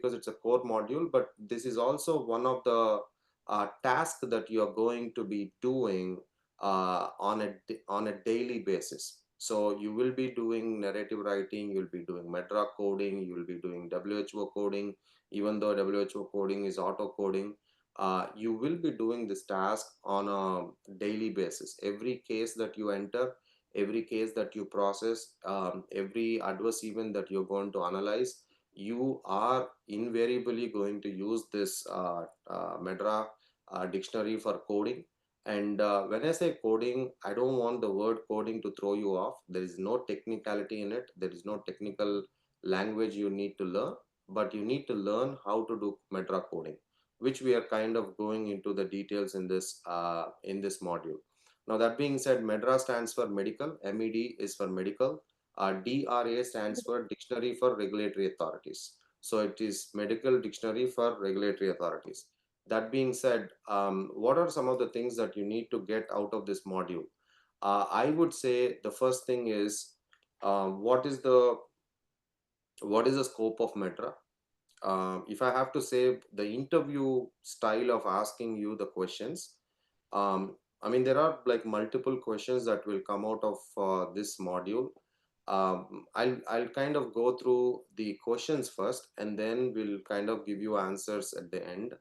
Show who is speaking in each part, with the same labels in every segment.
Speaker 1: because it's a core module, but this is also one of the tasks that you are going to be doing on a daily basis. So you will be doing narrative writing, you'll be doing Medra coding, you will be doing WHO coding, even though WHO coding is auto coding. You will be doing this task on a daily basis. Every case that you enter, every case that you process, every adverse event that you're going to analyze, you are invariably going to use this Medra dictionary for coding. And when I say coding, I don't want the word coding to throw you off. There is no technicality in it. There is no technical language you need to learn, but you need to learn how to do Medra coding, which we are kind of going into the details in this module. Now, that being said, MEDRA stands for medical, MED is for medical, DRA stands for Dictionary for Regulatory Authorities. So it is Medical Dictionary for Regulatory Authorities. That being said, what are some of the things that you need to get out of this module? I would say the first thing is uh, what is the what is the scope of MEDRA? If I have to say the interview style of asking you the questions, I mean, there are like multiple questions that will come out of this module. I'll kind of go through the questions first, and then we'll kind of give you answers at the end.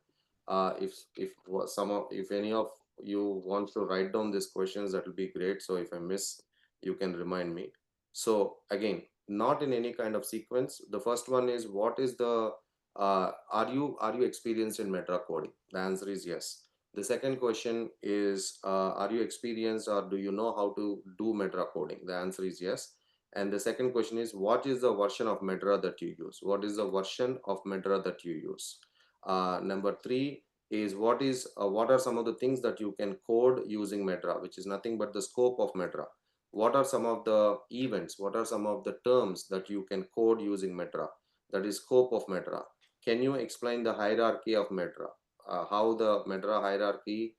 Speaker 1: If any of you want to write down these questions, that will be great. So if I miss, you can remind me. So again, not in any kind of sequence. The first one is, what is the are you experienced in Meta coding? The answer is yes. The second question is, are you experienced or do you know how to do Meta coding? The answer is yes. And the second question is, what is the version of Meta that you use? What is the version of Meta that you use? Number three is, what are some of the things that you can code using Meta, which is nothing but the scope of Meta. What are some of the events? What are some of the terms that you can code using Meta? That is scope of Meta. Can you explain the hierarchy of Meta? How the Meta hierarchy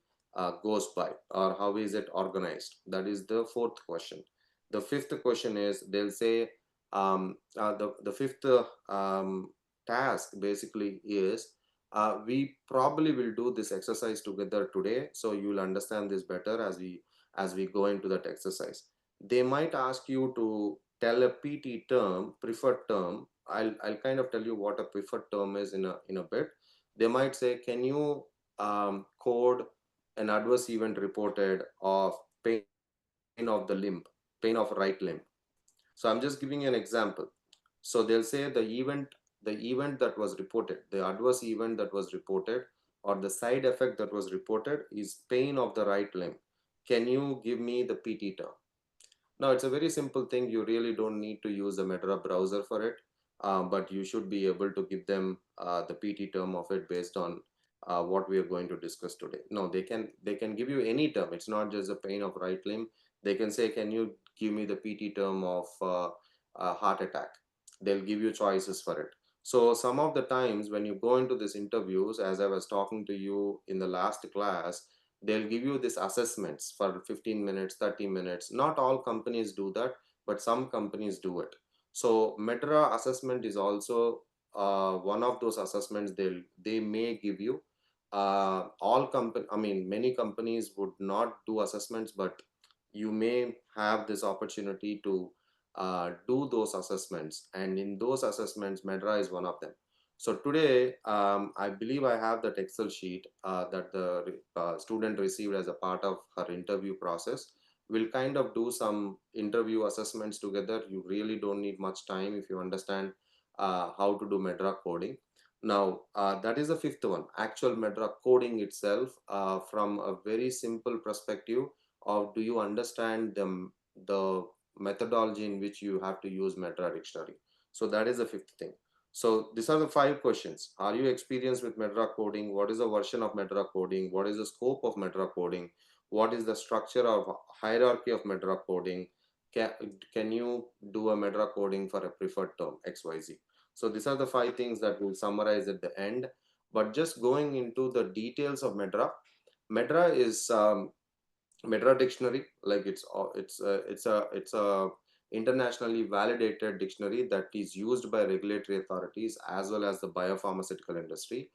Speaker 1: goes by, or how is it organized? That is the fourth question. The fifth question is, they'll say, the fifth task basically is, we probably will do this exercise together today, so you'll understand this better as we go into that exercise. They might ask you to tell a PT term, preferred term. I'll kind of tell you what a preferred term is in a bit. They might say, can you code an adverse event reported of pain of the limb, pain of right limb? So I'm just giving you an example. So they'll say the event that was reported, the adverse event that was reported, or the side effect that was reported is pain of the right limb. Can you give me the PT term? Now, it's a very simple thing. You really don't need to use the Meta browser for it, but you should be able to give them the PT term of it based on what we are going to discuss today. No, they can give you any term. It's not just the pain of right limb. They can say, can you give me the PT term of heart attack? They'll give you choices for it. So some of the times when you go into these interviews, as I was talking to you in the last class, they'll give you these assessments for 15 minutes, 30 minutes. Not all companies do that, but some companies do it. So Meta assessment is also one of those assessments they may give you. Many companies would not do assessments, but you may have this opportunity to do those assessments, and in those assessments Meta is one of them. So today, I believe I have that Excel sheet that the student received as a part of her interview process. We'll kind of do some interview assessments together. You really don't need much time if you understand how to do Meta coding. Now, that is the fifth one, actual Meta coding itself, from a very simple perspective of, do you understand the methodology in which you have to use Meta dictionary? So that is the fifth thing. So these are the five questions. Are you experienced with Meta coding? What is the version of Meta coding? What is the scope of Meta coding? What is the structure of hierarchy of Meta coding? Can, can you do a Meta coding for a preferred term, XYZ? So these are the five things that we'll summarize at the end. But just going into the details of Meta is Meta dictionary. Like it's internationally validated dictionary that is used by regulatory authorities as well as the biopharmaceutical industry.